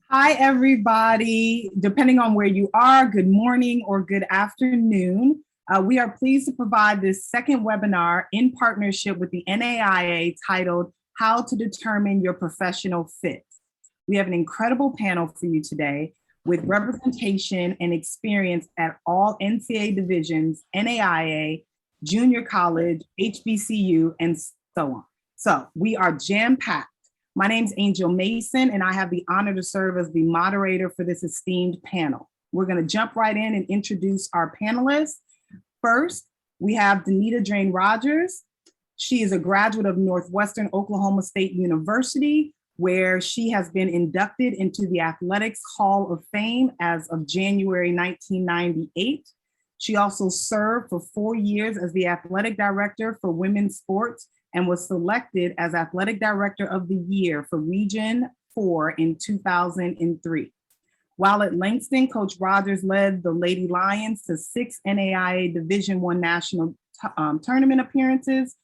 Hi, everybody. Depending on where you are, good morning or good afternoon. We are pleased to provide this second webinar in partnership with the NAIA titled How to Determine Your Professional Fit. We have an incredible panel for you today with representation and experience at all NCAA divisions, NAIA, junior college, HBCU, and so on. So we are jam-packed. My name's Angel Mason, and I have the honor to serve as the moderator for this esteemed panel. We're going to jump right in and introduce our panelists. First, we have Danita Drain Rogers. She is a graduate of Northwestern Oklahoma State University, where she has been inducted into the Athletics Hall of Fame as of January 1998. She also served for 4 years as the athletic director for women's sports and was selected as Athletic Director of the Year for Region 4 in 2003. While at Langston, Coach Rogers led the Lady Lions to 6 NAIA Division I national tournament appearances,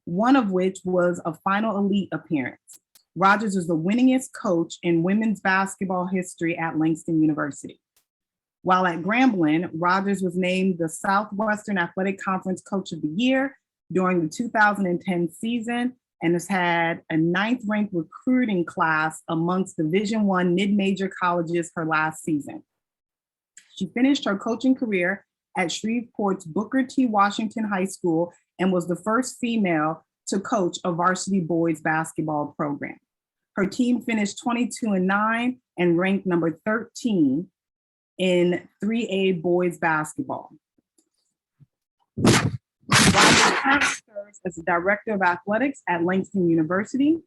one of which was a final elite appearance. Rogers is the winningest coach in women's basketball history at Langston University. While at Grambling, Rogers was named the Southwestern Athletic Conference Coach of the Year during the 2010 season and has had a 9th ranked recruiting class amongst Division I mid-major colleges her last season. She finished her coaching career at Shreveport's Booker T. Washington High School and was the first female to coach a varsity boys basketball program. Her team finished 22-9 and ranked number 13 in 3A boys basketball. Rogers serves as the Director of Athletics at Langston University.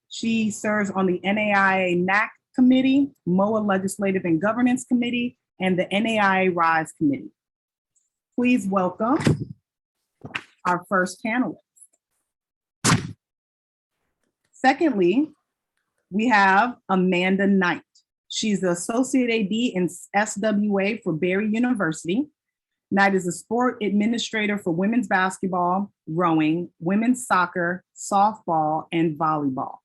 She serves on the NAIA NAC Committee, Moaa Legislative and Governance Committee, and the NAIA RISE Committee. Please welcome our first panelist. Secondly, we have Amanda Knight. She's the Associate AD in SWA for Barry University. Knight is a sport administrator for women's basketball, rowing, women's soccer, softball, and volleyball.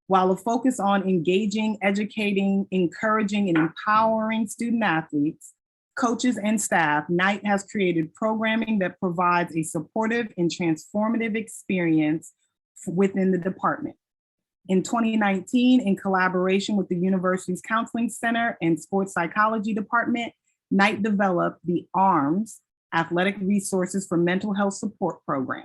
While a focus on engaging, educating, encouraging, and empowering student athletes, coaches, and staff, Knight has created programming that provides a supportive and transformative experience within the department. In 2019, in collaboration with the university's Counseling Center and Sports Psychology Department, Knight developed the ARMS, Athletic Resources for Mental Health Support Program.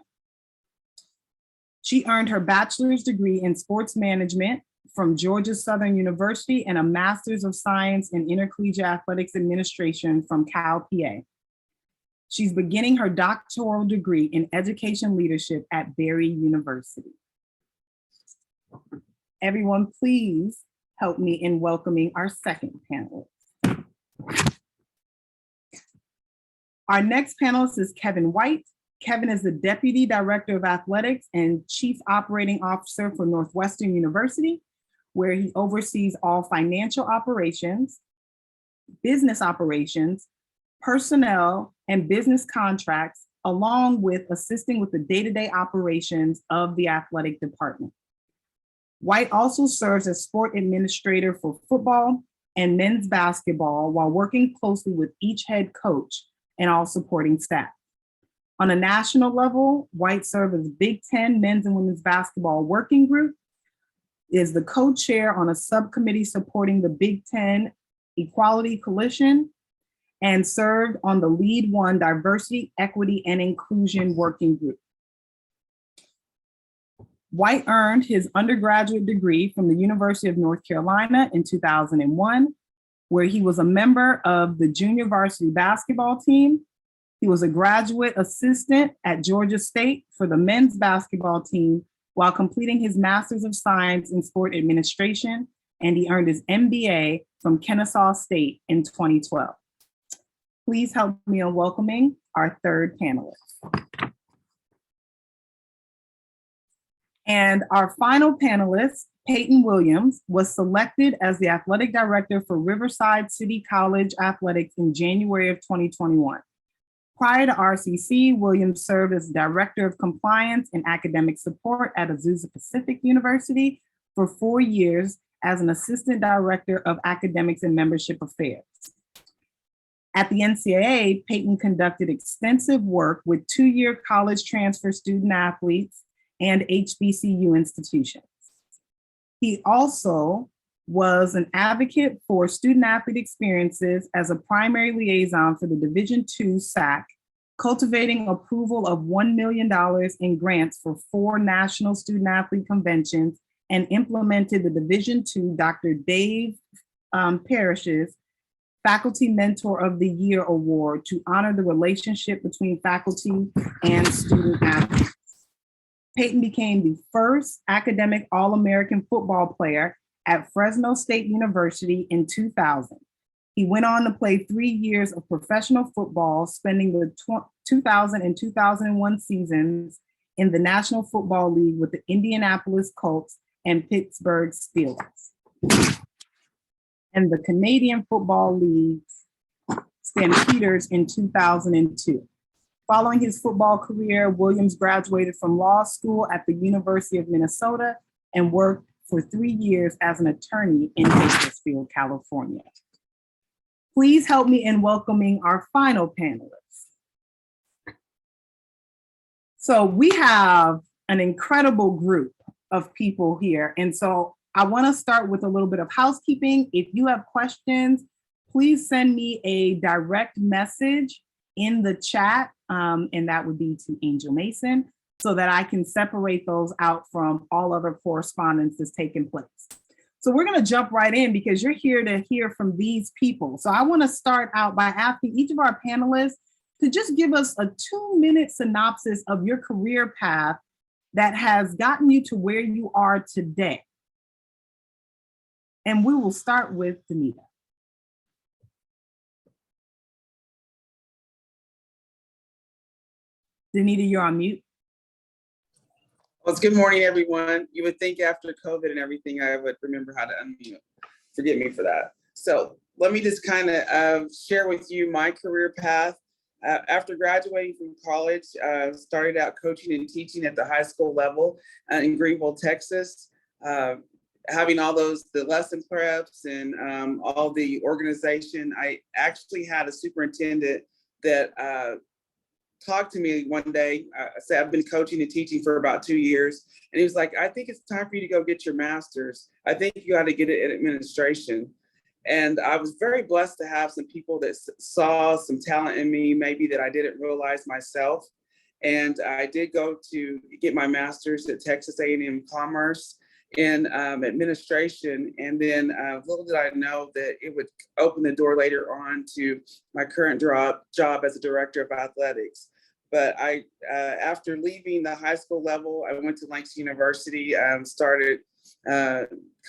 She earned her bachelor's degree in sports management from Georgia Southern University and a master's of science in intercollegiate athletics administration from Cal PA. She's beginning her doctoral degree in education leadership at Barry University. Everyone, please help me in welcoming our second panelist. Our next panelist is Kevin White. Kevin is the Deputy Director of Athletics and Chief Operating Officer for Northwestern University, where he oversees all financial operations, business operations, personnel, and business contracts, along with assisting with the day-to-day operations of the athletic department. White also serves as sport administrator for football and men's basketball while working closely with each head coach and all supporting staff. On a national level, White serves as Big Ten Men's and Women's Basketball Working Group, is the co-chair on a subcommittee supporting the Big Ten Equality Coalition, and served on the Lead One Diversity, Equity, and Inclusion Working Group. White earned his undergraduate degree from the University of North Carolina in 2001, where he was a member of the junior varsity basketball team. He was a graduate assistant at Georgia State for the men's basketball team while completing his Master's of Science in Sport Administration, and he earned his MBA from Kennesaw State in 2012. Please help me in welcoming our third panelist. And our final panelist, Peyton Williams, was selected as the athletic director for Riverside City College Athletics in January of 2021. Prior to RCC, Williams served as Director of Compliance and Academic Support at Azusa Pacific University for 4 years as an assistant director of academics and membership affairs. At the NCAA, Peyton conducted extensive work with two-year college transfer student athletes and HBCU institutions. He also was an advocate for student athlete experiences as a primary liaison for the Division II SAC, cultivating approval of $1 million in grants for 4 national student athlete conventions, and implemented the Division II Dr. Dave Parrish's Faculty Mentor of the Year Award to honor the relationship between faculty and student athletes. Peyton became the first academic All-American football player at Fresno State University in 2000. He went on to play 3 years of professional football, spending the 2000 and 2001 seasons in the National Football League with the Indianapolis Colts and Pittsburgh Steelers, and the Canadian Football League's Stampeders in 2002. Following his football career, Williams graduated from law school at the University of Minnesota and worked for 3 years as an attorney in Bakersfield, California. Please help me in welcoming our final panelists. So we have an incredible group of people here. And so I want to start with a little bit of housekeeping. If you have questions, please send me a direct message in the chat, and that would be to Angel Mason, so that I can separate those out from all other correspondence that's taking place. So we're going to jump right in because you're here to hear from these people. So I want to start out by asking each of our panelists to just give us a 2-minute synopsis of your career path that has gotten you to where you are today. And we will start with Danita. Danita, you're on mute. Well, it's good morning, everyone. You would think after COVID and everything, I would remember how to unmute. Forgive me for that. So let me just kind of share with you my career path. After graduating from college, started out coaching and teaching at the high school level in Greenville, Texas. Having all the lesson preps and all the organization, I actually had a superintendent that talked to me one day. I said, I've been coaching and teaching for about 2 years. And he was like, I think it's time for you to go get your master's. I think you ought to get it in administration. And I was very blessed to have some people that saw some talent in me, maybe that I didn't realize myself. And I did go to get my master's at Texas A&M Commerce in administration. And then little did I know that it would open the door later on to my current job as a director of athletics. But after leaving the high school level, I went to Langston University, started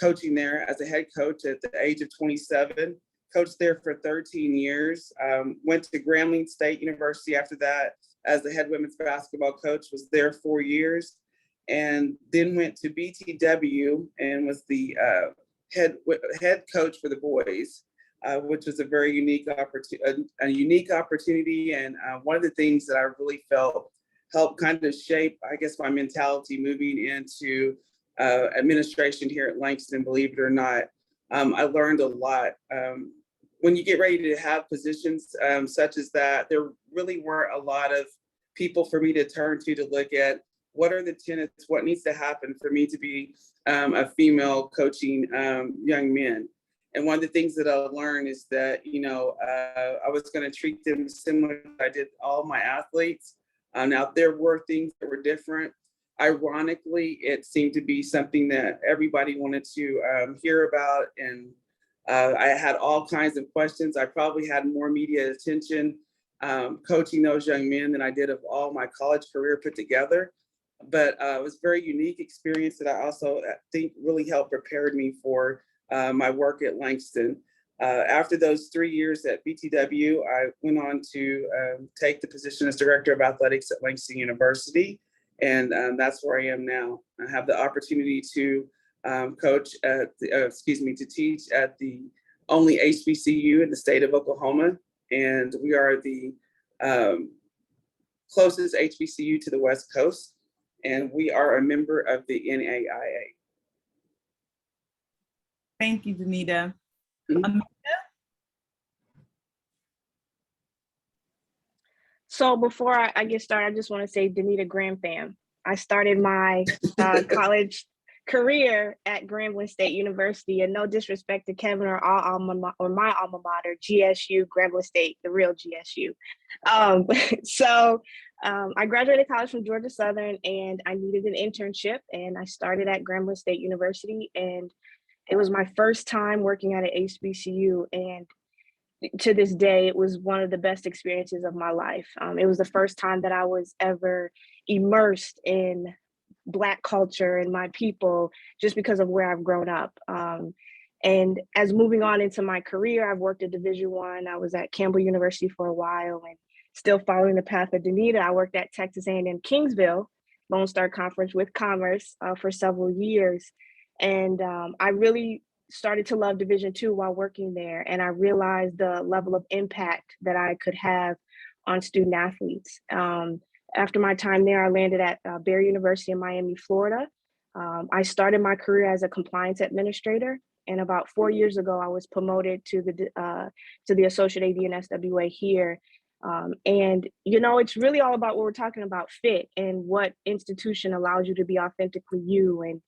coaching there as a head coach at the age of 27, coached there for 13 years, went to Grambling State University after that as the head women's basketball coach, was there 4 years, and then went to BTW and was the head coach for the boys, which was a very unique opportunity. And one of the things that I really felt helped kind of shape, I guess, my mentality moving into administration here at Langston, believe it or not. I learned a lot. When you get ready to have positions such as that, there really weren't a lot of people for me to turn to look at what are the tenets, what needs to happen for me to be a female coaching young men. And one of the things that I learned is that, I was going to treat them similar to I did all my athletes. Now, there were things that were different. Ironically, it seemed to be something that everybody wanted to hear about. And I had all kinds of questions. I probably had more media attention coaching those young men than I did of all my college career put together. But it was a very unique experience that I also think really helped prepare me for my work at Langston. After those 3 years at BTW, I went on to take the position as director of athletics at Langston University. And that's where I am now. I have the opportunity to to teach at the only HBCU in the state of Oklahoma. And we are the closest HBCU to the West Coast. And we are a member of the NAIA. Thank you, Danita. So before I get started, I just want to say Danita Graham fam. I started my college career at Grambling State University, and no disrespect to Kevin or my alma mater, GSU, Grambling State, the real GSU. I graduated college from Georgia Southern, and I needed an internship, and I started at Grambling State University, and it was my first time working at an HBCU, and to this day, it was one of the best experiences of my life. It was the first time that I was ever immersed in Black culture and my people, just because of where I've grown up. And as moving on into my career, I've worked at Division I. I was at Campbell University for a while, and still following the path of Danita, I worked at Texas A&M Kingsville, Lone Star Conference with Commerce for several years. And I really started to love Division II while working there. And I realized the level of impact that I could have on student athletes. After my time there, I landed at Barry University in Miami, Florida. I started my career as a compliance administrator. And about 4 years ago, I was promoted to the Associate AD and SWA here. And, you know, it's really all about what we're talking about, fit, and what institution allows you to be authentically you and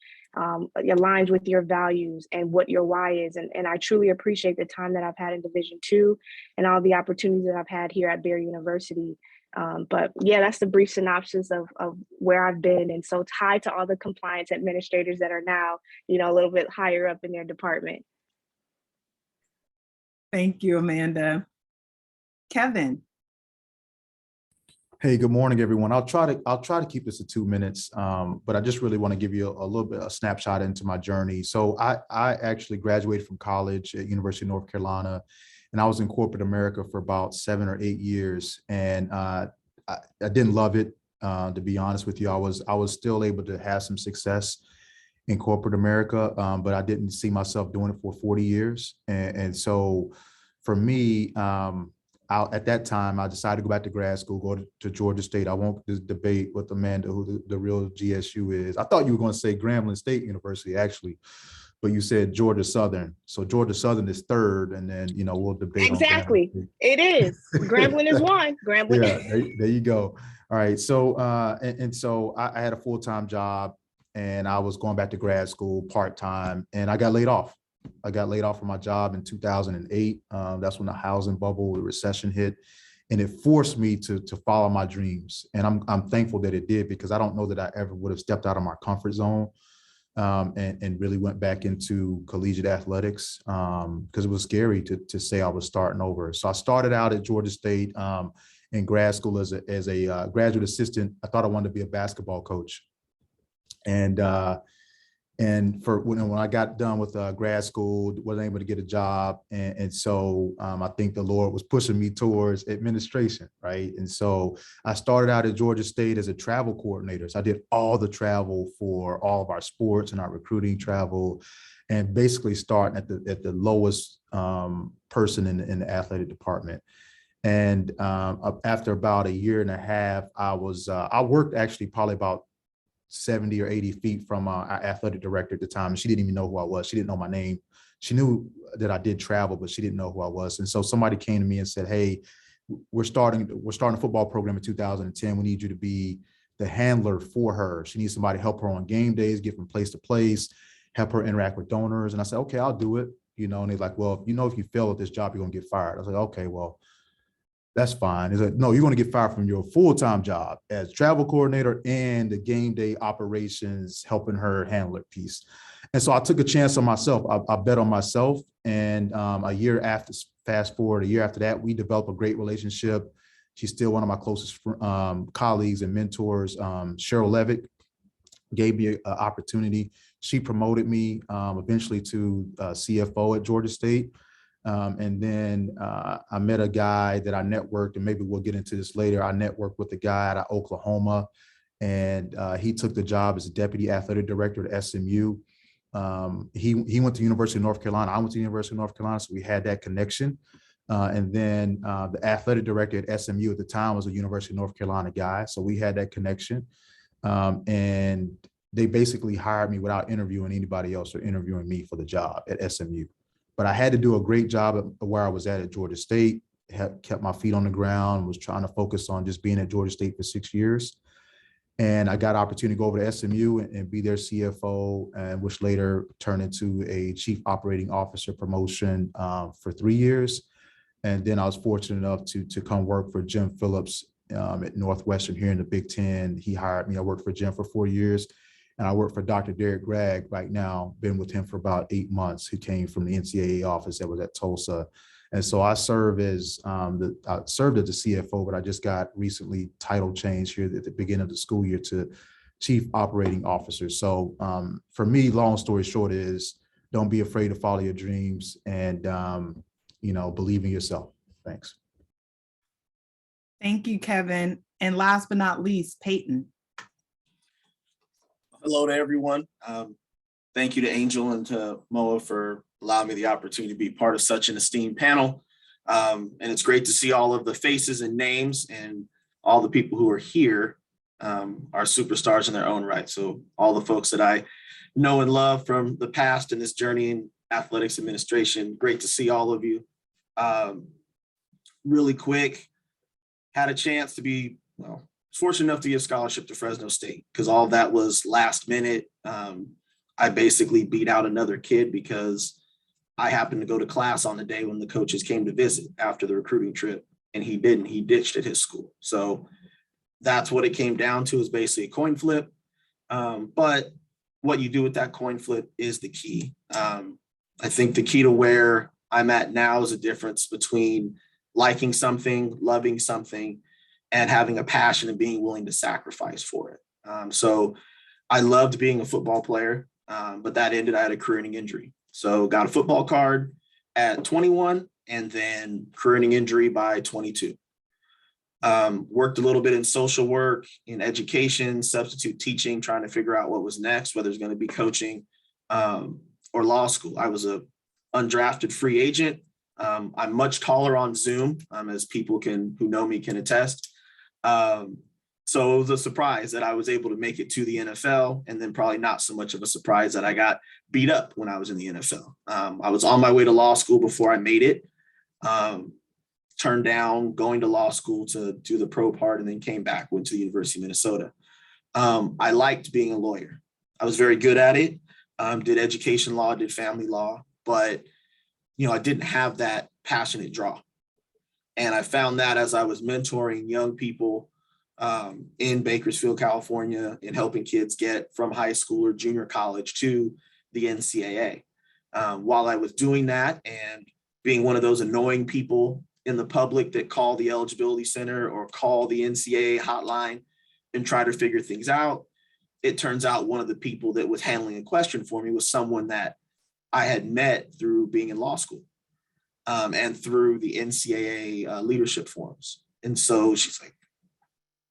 aligns with your values and what your why is. And I truly appreciate the time that I've had in Division II and all the opportunities that I've had here at Barry University. But yeah, that's the brief synopsis of where I've been. And so tied to all the compliance administrators that are now, you know, a little bit higher up in their department. Thank you, Amanda. Kevin. Hey, good morning, everyone. I'll try to keep this to 2 minutes, but I just really want to give you a little bit a snapshot into my journey. So I actually graduated from college at University of North Carolina, and I was in corporate America for about 7 or 8 years, and I didn't love it. To be honest with you, I was still able to have some success in corporate America, but I didn't see myself doing it for 40 years, and so for me. At that time, I decided to go back to grad school, go to Georgia State. I won't debate with Amanda who the real GSU is. I thought you were going to say Grambling State University, actually, but you said Georgia Southern. So Georgia Southern is third, and then, you know, we'll debate. Exactly. It is. Grambling is one. Grambling. Yeah, there you go. All right. So, so I had a full-time job, and I was going back to grad school part-time, and I got laid off. I got laid off from my job in 2008. That's when the housing bubble, the recession hit, and it forced me to follow my dreams. And I'm thankful that it did, because I don't know that I ever would have stepped out of my comfort zone and really went back into collegiate athletics, because it was scary to say I was starting over. So I started out at Georgia State in grad school as a graduate assistant. I thought I wanted to be a basketball coach, and for when I got done with grad school, wasn't able to get a job. And so I think the Lord was pushing me towards administration, right? And so I started out at Georgia State as a travel coordinator. So I did all the travel for all of our sports and our recruiting travel, and basically starting at the lowest person in the athletic department. And after about a year and a half, I worked actually probably about 70 or 80 feet from our athletic director at the time. And she didn't even know who I was. She didn't know my name. She knew that I did travel, but she didn't know who I was. And so somebody came to me and said, hey, we're starting a football program in 2010. We need you to be the handler for her. She needs somebody to help her on game days, get from place to place, help her interact with donors. And I said, okay, I'll do it. You know, and they're like, well, if you fail at this job, you're going to get fired. I was like, okay, well, that's fine. He's like, no, you're going to get fired from your full-time job as travel coordinator and the game day operations, helping her handle it piece. And so I took a chance on myself. I bet on myself. And fast forward a year after that, we developed a great relationship. She's still one of my closest colleagues and mentors. Cheryl Levitt gave me an opportunity. She promoted me eventually to CFO at Georgia State. And then I met a guy that I networked, and maybe we'll get into this later. I networked with a guy out of Oklahoma, and he took the job as a deputy athletic director at SMU. He went to University of North Carolina. I went to University of North Carolina, so we had that connection. And then the athletic director at SMU at the time was a University of North Carolina guy, so we had that connection. And they basically hired me without interviewing anybody else or interviewing me for the job at SMU. But I had to do a great job at where I was at Georgia State, kept my feet on the ground, was trying to focus on just being at Georgia State for 6 years. And I got an opportunity to go over to SMU and be their CFO, and which later turned into a chief operating officer promotion for 3 years. And then I was fortunate enough to come work for Jim Phillips at Northwestern here in the Big Ten. He hired me. I worked for Jim for 4 years. And I work for Dr. Derek Gregg right now, been with him for about 8 months, who came from the NCAA office that was at Tulsa. And so I serve as I served as the CFO, but I just got recently title changed here at the beginning of the school year to Chief Operating Officer. So for me, long story short is don't be afraid to follow your dreams and, believe in yourself. Thanks. Thank you, Kevin. And last but not least, Peyton. Hello to everyone. Thank you to Angel and to Moaa for allowing me the opportunity to be part of such an esteemed panel. And it's great to see all of the faces and names, and all the people who are here are superstars in their own right. So all the folks that I know and love from the past and this journey in athletics administration, great to see all of you. Really quick, had a chance to be, fortunate enough to get a scholarship to Fresno State, because all of that was last minute. I basically beat out another kid because I happened to go to class on the day when the coaches came to visit after the recruiting trip, and he didn't. He ditched at his school. So that's what it came down to, is basically a coin flip. But what you do with that coin flip is the key. I think the key to where I'm at now is a difference between liking something, loving something, and having a passion and being willing to sacrifice for it. So I loved being a football player, but that ended. I had a career-ending injury. So got a football card at 21, and then career-ending injury by 22. Worked a little bit in social work, in education, substitute teaching, trying to figure out what was next, whether it's going to be coaching or law school. I was a undrafted free agent. I'm much taller on Zoom, as people who know me can attest. So it was a surprise that I was able to make it to the NFL, and then probably not so much of a surprise that I got beat up when I was in the NFL. I was on my way to law school before I made it, turned down going to law school to do the pro part, and then came back, went to the University of Minnesota. I liked being a lawyer. I was very good at it. Did education law, did family law, but I didn't have that passionate draw. And I found that as I was mentoring young people in Bakersfield, California, and helping kids get from high school or junior college to the NCAA. While I was doing that and being one of those annoying people in the public that call the eligibility center or call the NCAA hotline and try to figure things out, it turns out one of the people that was handling a question for me was someone that I had met through being in law school and through the NCAA leadership forums. And so she's like,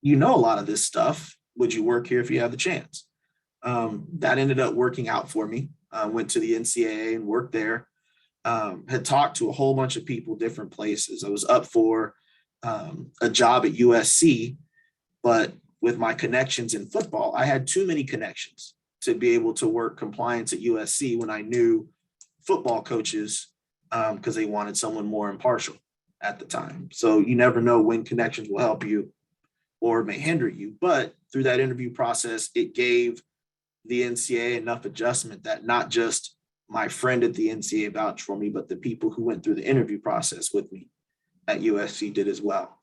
a lot of this stuff. Would you work here if you have the chance? That ended up working out for me. Went to the NCAA and worked there. Had talked to a whole bunch of people, different places. I was up for a job at USC, but with my connections in football, I had too many connections to be able to work compliance at USC when I knew football coaches, because they wanted someone more impartial at the time. So you never know when connections will help you or may hinder you. But through that interview process, it gave the NCAA enough adjustment that not just my friend at the NCAA vouched for me, but the people who went through the interview process with me at USC did as well.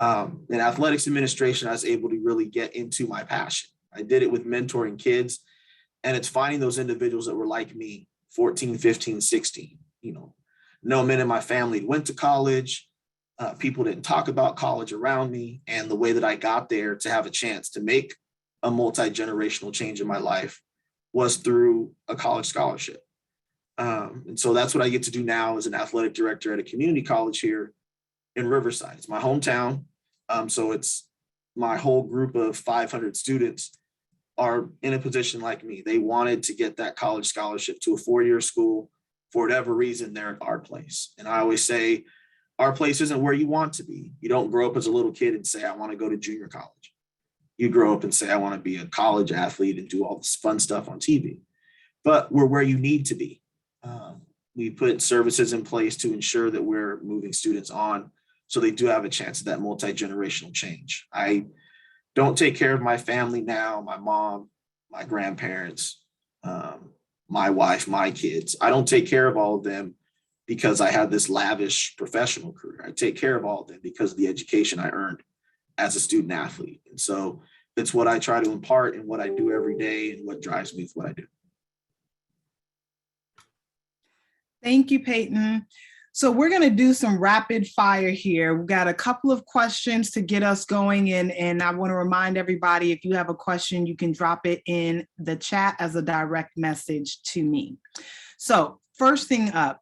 In athletics administration, I was able to really get into my passion. I did it with mentoring kids, and it's finding those individuals that were like me, 14, 15, 16. No men in my family went to college. People didn't talk about college around me. And the way that I got there to have a chance to make a multi-generational change in my life was through a college scholarship. And so that's what I get to do now as an athletic director at a community college here in Riverside. It's my hometown. So it's my whole group of 500 students are in a position like me. They wanted to get that college scholarship to a 4-year school. For whatever reason, they're in our place. And I always say, our place isn't where you want to be. You don't grow up as a little kid and say, I want to go to junior college. You grow up and say, I want to be a college athlete and do all this fun stuff on TV. But we're where you need to be. We put services in place to ensure that we're moving students on so they do have a chance at that multi-generational change. I don't take care of my family now, my mom, my grandparents, my wife, my kids. I don't take care of all of them because I had this lavish professional career. I take care of all of them because of the education I earned as a student athlete. And so it's what I try to impart and what I do every day and what drives me with what I do. Thank you, Peyton. So we're going to do some rapid fire here. We've got a couple of questions to get us going, and I want to remind everybody, if you have a question, you can drop it in the chat as a direct message to me. So first thing up,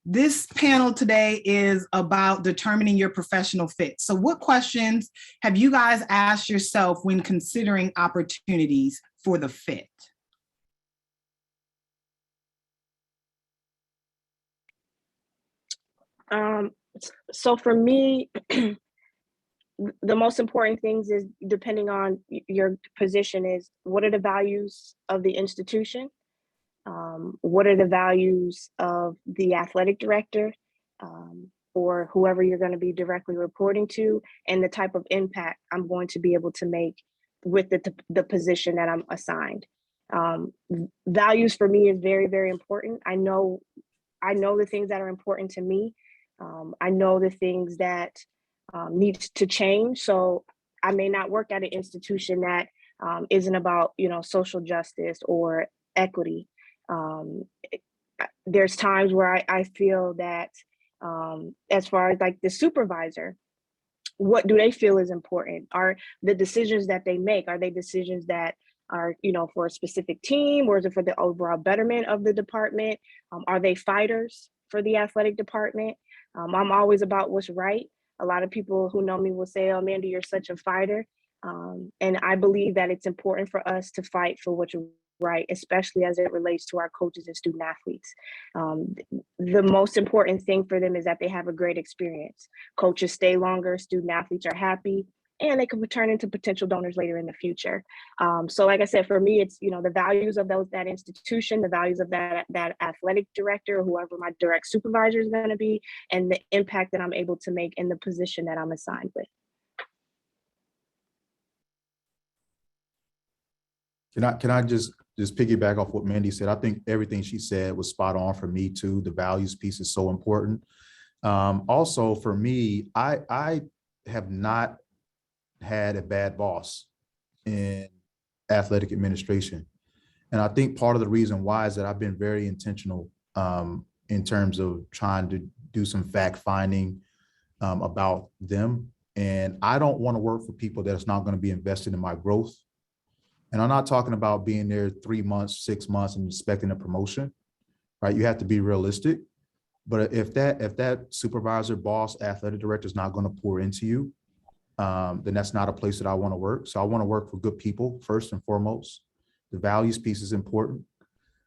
this panel today is about determining your professional fit. So what questions have you guys asked yourself when considering opportunities for the fit? So for me, the most important things is, depending on your position, is what are the values of the institution? What are the values of the athletic director, or whoever you're going to be directly reporting to, and the type of impact I'm going to be able to make with the position that I'm assigned. Values for me is very, very important. I know the things that are important to me. I know the things that need to change. So I may not work at an institution that isn't about, social justice or equity. There's times where I feel that as far as like the supervisor, what do they feel is important? Are the decisions that they make, are they decisions that are, for a specific team, or is it for the overall betterment of the department? Are they fighters for the athletic department? I'm always about what's right. A lot of people who know me will say, "Oh, Amanda, you're such a fighter." And I believe that it's important for us to fight for what's right, especially as it relates to our coaches and student athletes. The most important thing for them is that they have a great experience. Coaches stay longer, student athletes are happy, and they can turn into potential donors later in the future. So like I said, for me, it's, the values of that institution, the values of that athletic director, or whoever my direct supervisor is going to be, and the impact that I'm able to make in the position that I'm assigned with. Can I just piggyback off what Mandy said? I think everything she said was spot on for me too. The values piece is so important. Also for me, I have not had a bad boss in athletic administration. And I think part of the reason why is that I've been very intentional in terms of trying to do some fact finding about them. And I don't want to work for people that's not going to be invested in my growth. And I'm not talking about being there 3 months, 6 months and expecting a promotion, right? You have to be realistic. But if that supervisor, boss, athletic director is not going to pour into you, then that's not a place that I want to work. So I want to work for good people first and foremost. The values piece is important.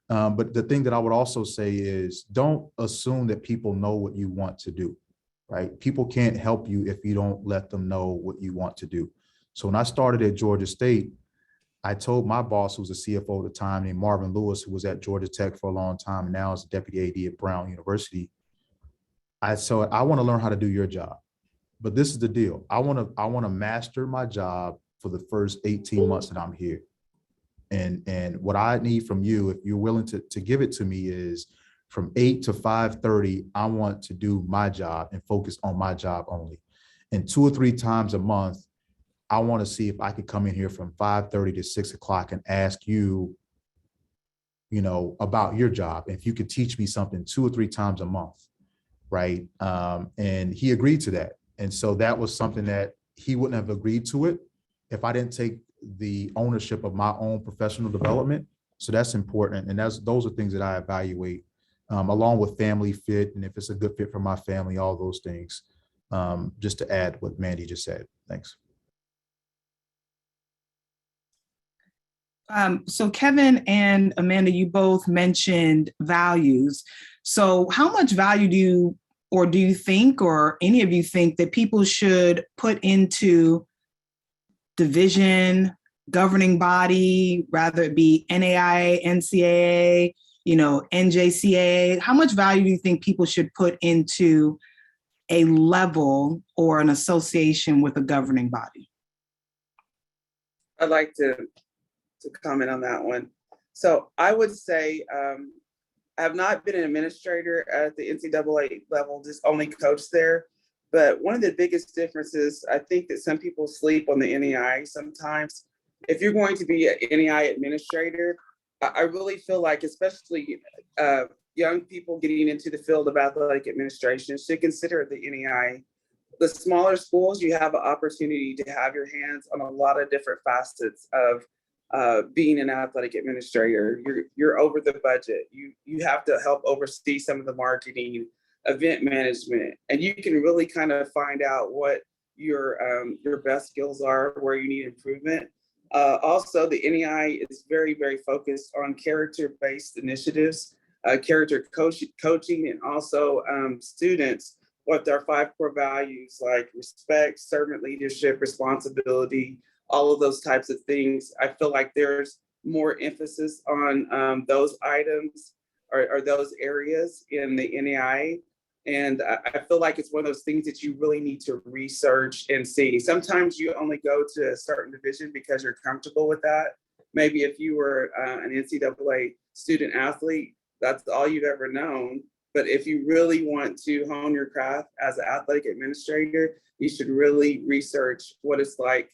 But the thing that I would also say is, don't assume that people know what you want to do, right? People can't help you if you don't let them know what you want to do. So when I started at Georgia State, I told my boss, who was a CFO at the time, named Marvin Lewis, who was at Georgia Tech for a long time and now is a deputy AD at Brown University. I said, I want to learn how to do your job. But this is the deal. I want to master my job for the first 18 months that I'm here. And what I need from you, if you're willing to give it to me, is from 8 to 5:30, I want to do my job and focus on my job only. And 2 or 3 times a month, I want to see if I could come in here from 5:30 to 6 o'clock and ask you, about your job. If you could teach me something 2 or 3 times a month, right? And he agreed to that. And so that was something that he wouldn't have agreed to it if I didn't take the ownership of my own professional development. So that's important. And those are things that I evaluate along with family fit. And if it's a good fit for my family, all those things, just to add what Mandy just said. Thanks. So Kevin and Amanda, you both mentioned values. So how much value do you think, or any of you think, that people should put into division, governing body, rather it be NAIA, NCAA, NJCAA? How much value do you think people should put into a level or an association with a governing body? I'd like to comment on that one. So I would say I have not been an administrator at the NCAA level, just only coached there. But one of the biggest differences, I think that some people sleep on the NAI sometimes. If you're going to be an NAI administrator, I really feel like, especially young people getting into the field of athletic administration, should consider the NAI. The smaller schools, you have an opportunity to have your hands on a lot of different facets of being an athletic administrator. You're over the budget. You have to help oversee some of the marketing, event management, and you can really kind of find out what your best skills are, where you need improvement. Also, the NEI is very, very focused on character-based initiatives, character coaching, and also students what their 5 core values like respect, servant leadership, responsibility, all of those types of things. I feel like there's more emphasis on those items or those areas in the NEI. And I feel like it's one of those things that you really need to research and see. Sometimes you only go to a certain division because you're comfortable with that. Maybe if you were an NCAA student athlete, that's all you've ever known. But if you really want to hone your craft as an athletic administrator, you should really research what it's like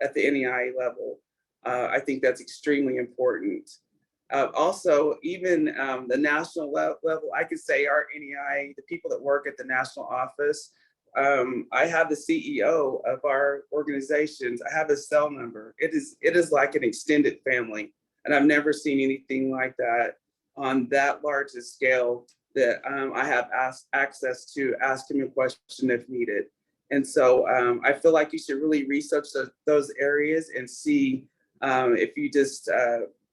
at the NEI level. I think that's extremely important. Also, even the national level, I could say our NEI, the people that work at the national office, I have the CEO of our organizations. I have his cell number. It is like an extended family. And I've never seen anything like that on that large a scale that I have access to ask him a question if needed. And so I feel like you should really research those areas and see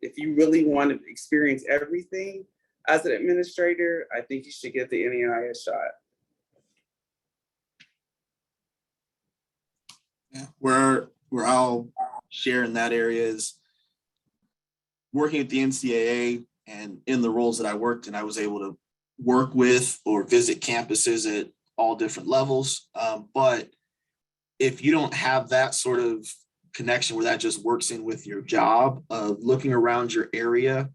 if you really want to experience everything as an administrator, I think you should give the NEI a shot. Yeah, where I'll share in that area is working at the NCAA, and in the roles that I worked in, I was able to work with or visit campuses at all different levels. But if you don't have that sort of connection where that just works in with your job of looking around your area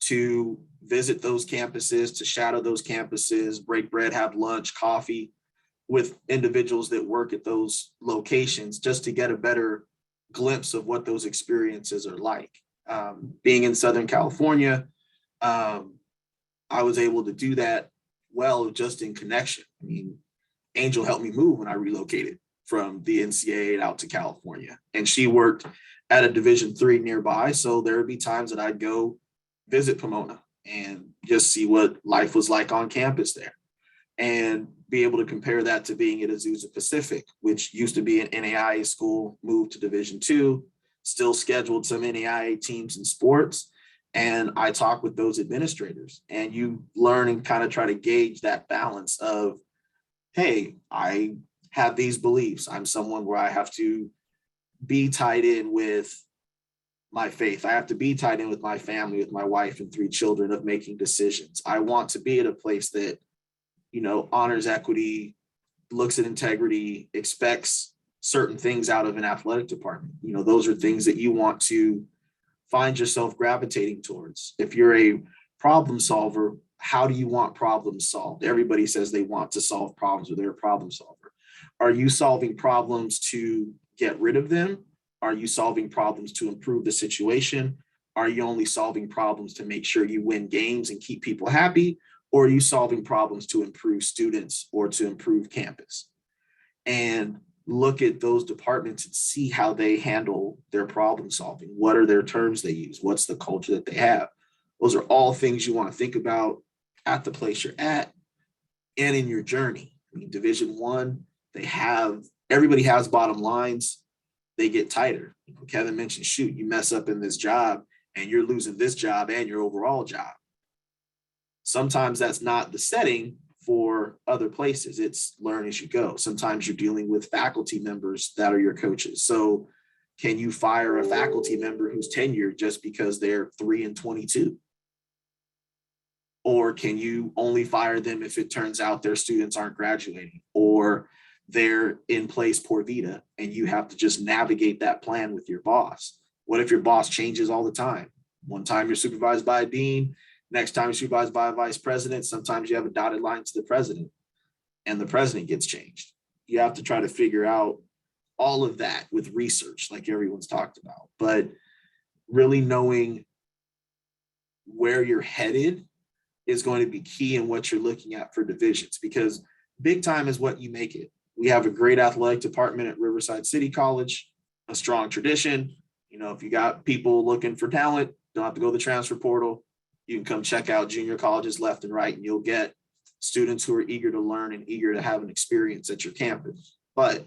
to visit those campuses, to shadow those campuses, break bread, have lunch, coffee with individuals that work at those locations, just to get a better glimpse of what those experiences are like. Being in Southern California, I was able to do that well just in connection. I mean, Angel helped me move when I relocated from the NCAA out to California. And she worked at a Division III nearby. So there would be times that I'd go visit Pomona and just see what life was like on campus there and be able to compare that to being at Azusa Pacific, which used to be an NAIA school, moved to Division II, still scheduled some NAIA teams in sports. And I talk with those administrators, and you learn and kind of try to gauge that balance of, hey, I have these beliefs. I'm someone where I have to be tied in with my faith. I have to be tied in with my family, with my wife and 3 children, of making decisions. I want to be at a place that, honors equity, looks at integrity, expects certain things out of an athletic department. Those are things that you want to find yourself gravitating towards. If you're a problem solver, how do you want problems solved? Everybody says they want to solve problems, or they're a problem solver. Are you solving problems to get rid of them? Are you solving problems to improve the situation? Are you only solving problems to make sure you win games and keep people happy? Or are you solving problems to improve students or to improve campus? And look at those departments and see how they handle their problem solving. What are their terms they use? What's the culture that they have? Those are all things you want to think about at the place you're at and in your journey. I mean, Division I, everybody has bottom lines. They get tighter. Kevin mentioned, shoot, you mess up in this job and you're losing this job and your overall job. Sometimes that's not the setting for other places. It's learn as you go. Sometimes you're dealing with faculty members that are your coaches. So Can you fire a faculty member who's tenured just because they're 3 and 22? Or can you only fire them if it turns out their students aren't graduating, or they're in place por vita, and you have to just navigate that plan with your boss? What if your boss changes all the time? One time you're supervised by a dean, next time you're supervised by a vice president, sometimes you have a dotted line to the president, and the president gets changed. You have to try to figure out all of that with research, like everyone's talked about, but really knowing where you're headed is going to be key in what you're looking at for divisions, because big time is what you make it. We have a great athletic department at Riverside City College, a strong tradition. You know, if you got people looking for talent, don't have to go to the transfer portal. You can come check out junior colleges left and right, and you'll get students who are eager to learn and eager to have an experience at your campus. But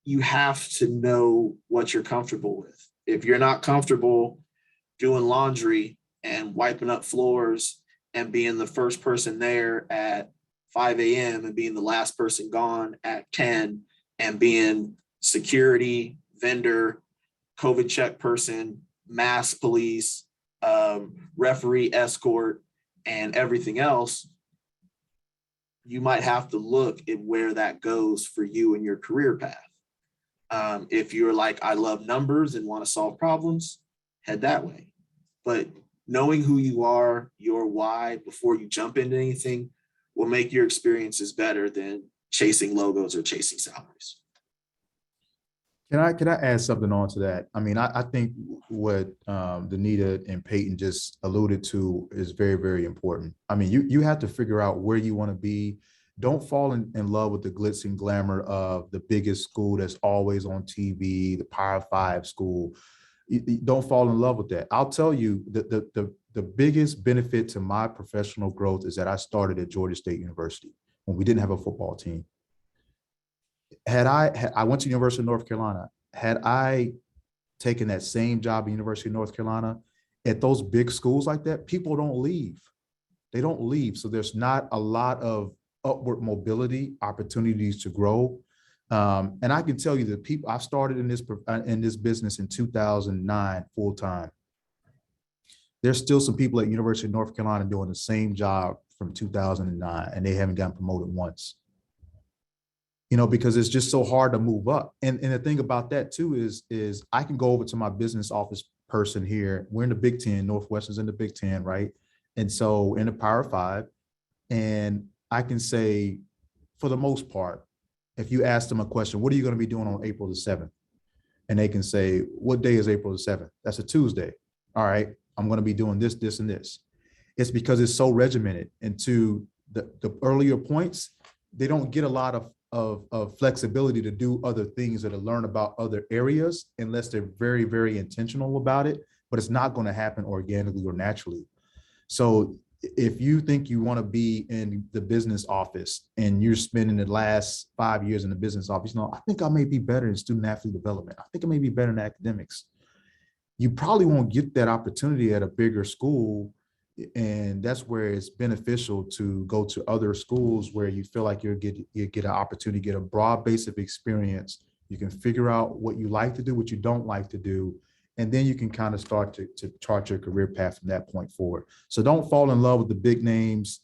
you have to know what you're comfortable with. If you're not comfortable doing laundry and wiping up floors and being the first person there at 5 a.m. and being the last person gone at 10, and being security, vendor, COVID check person, mass police, referee, escort, and everything else, you might have to look at where that goes for you and your career path. If you're like, I love numbers and want to solve problems, head that way. But knowing who you are, your why, before you jump into anything will make your experiences better than chasing logos or chasing salaries. Can I add something on to that? I mean, I think what Danita and Peyton just alluded to is very, very important. I mean, you have to figure out where you want to be. Don't fall in love with the glitz and glamour of the biggest school that's always on TV, the Power 5 school. You don't fall in love with that. I'll tell you the biggest benefit to my professional growth is that I started at Georgia State University when we didn't have a football team. I went to the University of North Carolina. Had I taken that same job at University of North Carolina, at those big schools like that, people don't leave. They don't leave. So there's not a lot of upward mobility opportunities to grow. And I can tell you that people, I started in this business in 2009 full time. There's still some people at University of North Carolina doing the same job from 2009, and they haven't gotten promoted once. You know, because it's just so hard to move up. And the thing about that too is I can go over to my business office person here. We're in the Big Ten, Northwestern's in the Big Ten, right? And so in the Power 5, and I can say, for the most part, if you ask them a question, what are you going to be doing on April the 7th? And they can say, what day is April the 7th? That's a Tuesday. All right, I'm going to be doing this, this, and this. It's because it's so regimented. And to the earlier points, they don't get a lot of flexibility to do other things or to learn about other areas unless they're very, very intentional about it, but it's not going to happen organically or naturally. So if you think you want to be in the business office and you're spending the last 5 years in the business office, no, I think I may be better in student athlete development. I think I may be better in academics. You probably won't get that opportunity at a bigger school. And that's where it's beneficial to go to other schools where you feel like you get an opportunity to get a broad base of experience. You can figure out what you like to do, what you don't like to do, and then you can kind of start to chart your career path from that point forward. So don't fall in love with the big names,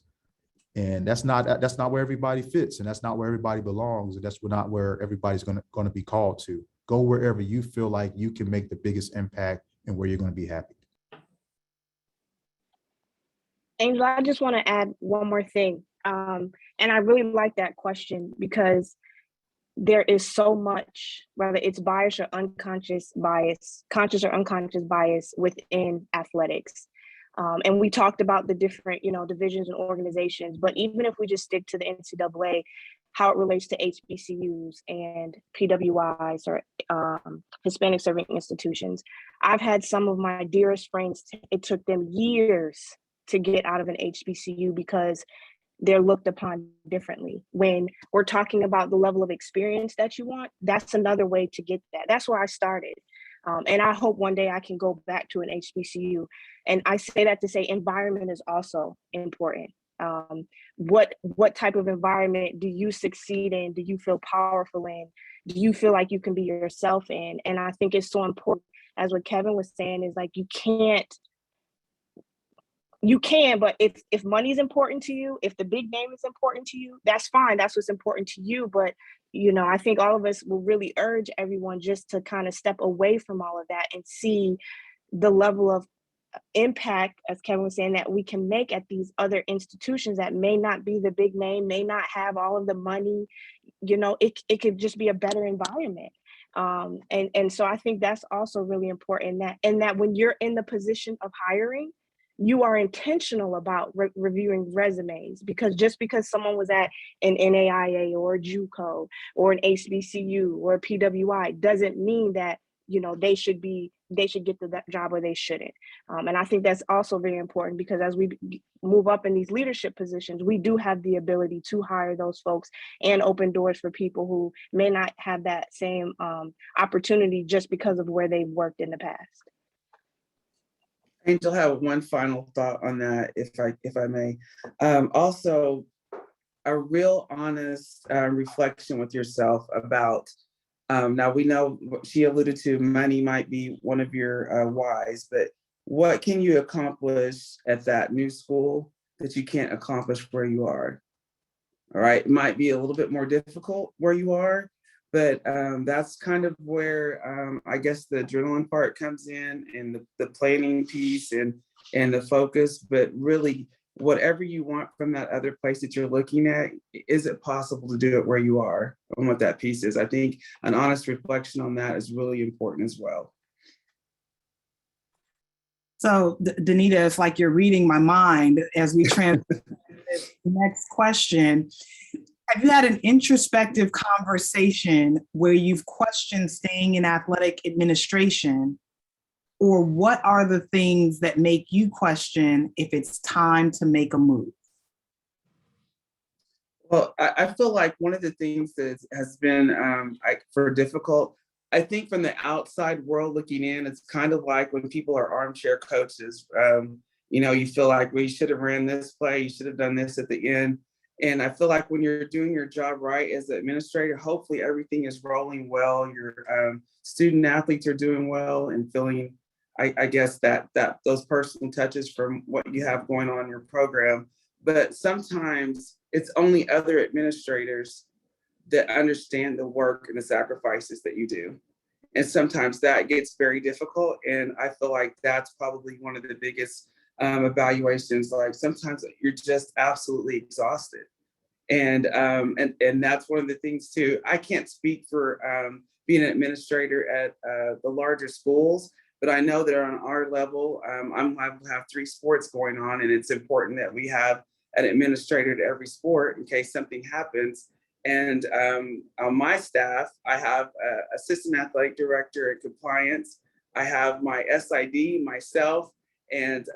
and that's not where everybody fits, and that's not where everybody belongs, and that's not where everybody's going to be called to. Go wherever you feel like you can make the biggest impact and where you're going to be happy. Angel, I just want to add one more thing. And I really like that question because there is so much, whether it's bias or unconscious bias, conscious or unconscious bias within athletics. And we talked about the different, divisions and organizations, but even if we just stick to the NCAA, how it relates to HBCUs and PWIs or Hispanic serving institutions. I've had some of my dearest friends, it took them years to get out of an HBCU because they're looked upon differently. When we're talking about the level of experience that you want, that's another way to get that. That's where I started. And I hope one day I can go back to an HBCU. And I say that to say environment is also important. What type of environment do you succeed in? Do you feel powerful in? Do you feel like you can be yourself in? And I think it's so important, as what Kevin was saying, is like you can, but if money is important to you, if the big name is important to you, that's fine. That's what's important to you. But, I think all of us will really urge everyone just to kind of step away from all of that and see the level of impact, as Kevin was saying, that we can make at these other institutions that may not be the big name, may not have all of the money. It could just be a better environment. And so I think that's also really important, that when you're in the position of hiring, you are intentional about reviewing resumes, because just because someone was at an NAIA or a JUCO or an HBCU or a PWI doesn't mean that they should get the job or they shouldn't. And I think that's also very important, because as we move up in these leadership positions, we do have the ability to hire those folks and open doors for people who may not have that same opportunity just because of where they've worked in the past. Angel, have one final thought on that, if I may. Also, a real honest reflection with yourself about, now we know she alluded to money might be one of your whys, but what can you accomplish at that new school that you can't accomplish where you are? All right, it might be a little bit more difficult where you are, but that's kind of where I guess the adrenaline part comes in, and the planning piece and the focus. But really, whatever you want from that other place that you're looking at, is it possible to do it where you are, and what that piece is? I think an honest reflection on that is really important as well. So, Danita, it's like you're reading my mind as we transition to the next question. Have you had an introspective conversation where you've questioned staying in athletic administration? Or what are the things that make you question if it's time to make a move? Well, I feel like one of the things that has been for difficult, I think from the outside world looking in, it's kind of like when people are armchair coaches. You feel like, well, you should have ran this play, you should have done this at the end. And I feel like when you're doing your job right as an administrator, hopefully everything is rolling well. Your student athletes are doing well and feeling, I guess, that those personal touches from what you have going on in your program. But sometimes it's only other administrators that understand the work and the sacrifices that you do. And sometimes that gets very difficult. And I feel like that's probably one of the biggest evaluations. Like sometimes you're just absolutely exhausted. And that's one of the things too. I can't speak for being an administrator at the larger schools, but I know that on our level, I have 3 sports going on, and it's important that we have an administrator to every sport in case something happens. And on my staff, I have assistant athletic director and compliance. I have my SID, myself, and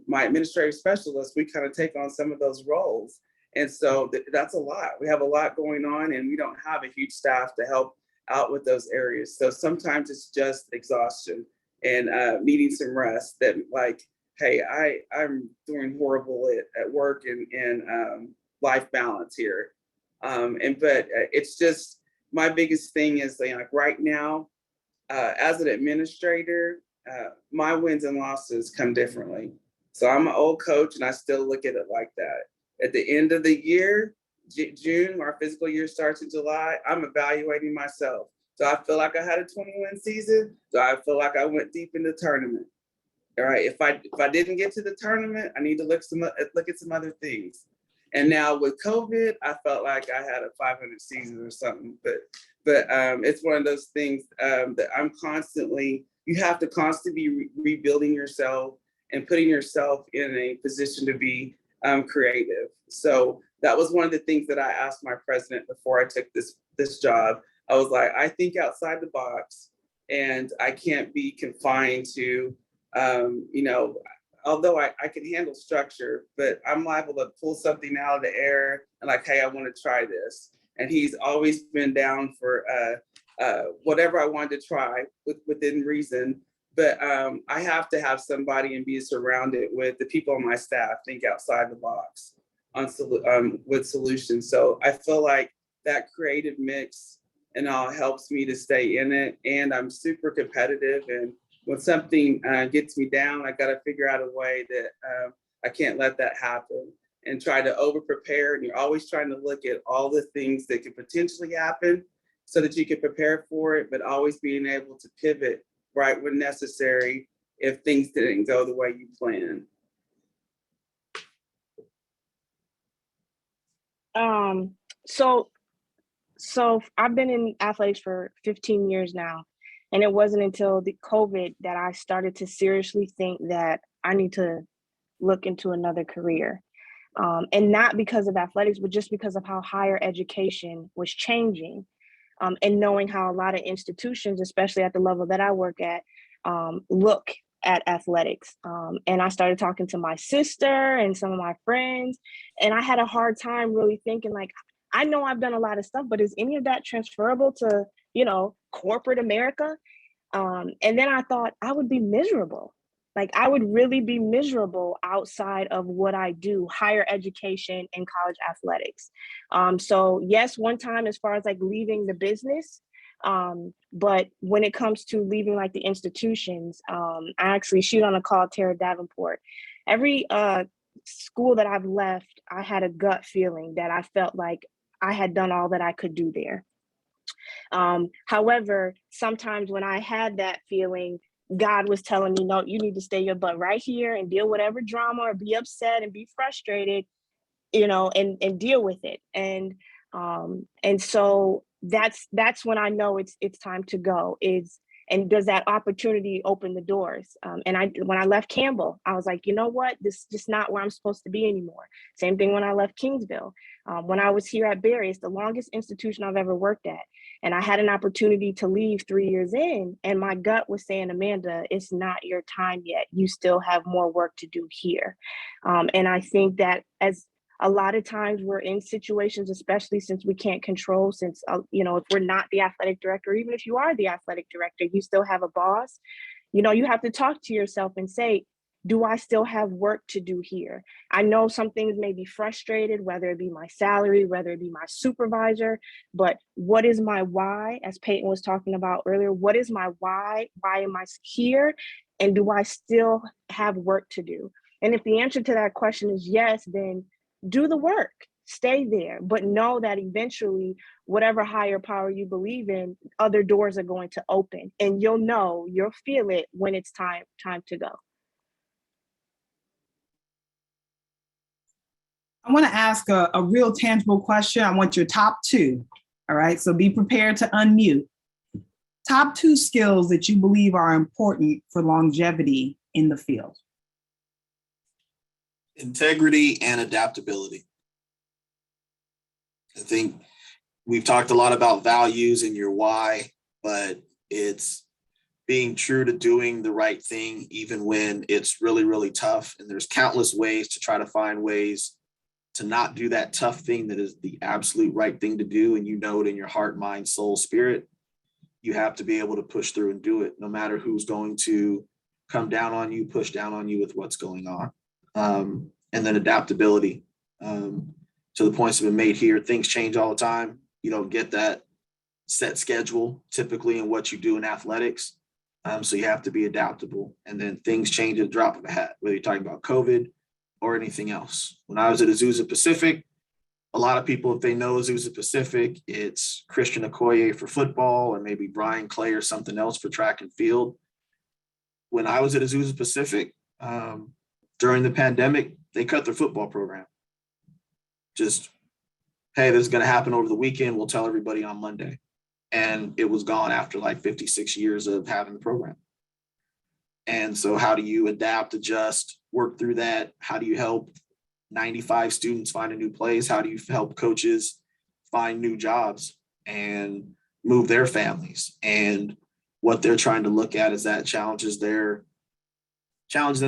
my administrative specialist. We kind of take on some of those roles. And so that's a lot. We have a lot going on, and we don't have a huge staff to help out with those areas. So sometimes it's just exhaustion and needing some rest, that like, hey, I'm doing horrible at work and life balance here. But it's just, my biggest thing is like right now, as an administrator, my wins and losses come differently. So I'm an old coach, and I still look at it like that. At the end of the year, June, our fiscal year starts in July, I'm evaluating myself. So I feel like I had a 20-win season. So I feel like I went deep in the tournament. All right, if I didn't get to the tournament, I need to look at some other things. And now with COVID, I felt like I had a 500 season or something. But it's one of those things that you have to constantly be rebuilding yourself and putting yourself in a position to be creative. So that was one of the things that I asked my president before I took this job. I was like, I think outside the box, and I can't be confined to, although I can handle structure, but I'm liable to pull something out of the air and like, hey, I want to try this. And he's always been down for whatever I wanted to try within reason. But I have to have somebody and be surrounded with the people on my staff think outside the box. with solutions. So I feel like that creative mix and all helps me to stay in it. And I'm super competitive. And when something gets me down, I got to figure out a way that I can't let that happen, and try to over prepare. And you're always trying to look at all the things that could potentially happen so that you can prepare for it, but always being able to pivot right when necessary if things didn't go the way you planned. So I've been in athletics for 15 years now, and it wasn't until the COVID that I started to seriously think that I need to look into another career. And not because of athletics, but just because of how higher education was changing, and knowing how a lot of institutions, especially at the level that I work at, look at athletics. And I started talking to my sister and some of my friends, and I had a hard time really thinking, like, I know I've done a lot of stuff, but is any of that transferable to, corporate America? And then I thought I would be miserable. Like, I would really be miserable outside of what I do, higher education and college athletics. So yes, one time as far as like leaving the business, but when it comes to leaving like the institutions, I actually shoot on a call Tara Davenport. Every school that I've left, I had a gut feeling that I felt like I had done all that I could do there. However, sometimes when I had that feeling, God was telling me, no, you need to stay your butt right here and deal with whatever drama or be upset and be frustrated, and deal with it. And so that's when I know it's time to go. And does that opportunity open the doors? And when I left Campbell, I was like, you know what? This is just not where I'm supposed to be anymore. Same thing when I left Kingsville. When I was here at Barry, it's the longest institution I've ever worked at. And I had an opportunity to leave 3 years in, and my gut was saying, Amanda, it's not your time yet. You still have more work to do here. And I think that as a lot of times we're in situations, especially since we can't control, since, if we're not the athletic director, even if you are the athletic director, you still have a boss, you have to talk to yourself and say, do I still have work to do here? I know some things may be frustrated, whether it be my salary, whether it be my supervisor, but what is my why? As Peyton was talking about earlier, what is my why? Why am I here? And do I still have work to do? And if the answer to that question is yes, then do the work, stay there, but know that eventually, whatever higher power you believe in, other doors are going to open, and you'll feel it when it's time to go. I want to ask a real tangible question. I want your top two. All right. So be prepared to unmute. Top two skills that you believe are important for longevity in the field. Integrity and adaptability. I think we've talked a lot about values and your why, but it's being true to doing the right thing, even when it's really, really tough. And there's countless ways to try to find ways to not do that tough thing that is the absolute right thing to do. And you know it in your heart, mind, soul, spirit. You have to be able to push through and do it, no matter who's going to come down on you, push down on you with what's going on. And then adaptability. To the points that have been made here, things change all the time. You don't get that set schedule typically in what you do in athletics. So you have to be adaptable. And then things change at the drop of a hat, whether you're talking about COVID or anything else. When I was at Azusa Pacific, a lot of people, if they know Azusa Pacific, it's Christian Okoye for football, or maybe Brian Clay or something else for track and field. When I was at Azusa Pacific, during the pandemic, they cut their football program. Just, hey, this is going to happen over the weekend. We'll tell everybody on Monday. And it was gone after like 56 years of having the program. And so how do you adapt, adjust, work through that? How do you help 95 students find a new place? How do you help coaches find new jobs and move their families? And what they're trying to look at is that challenge them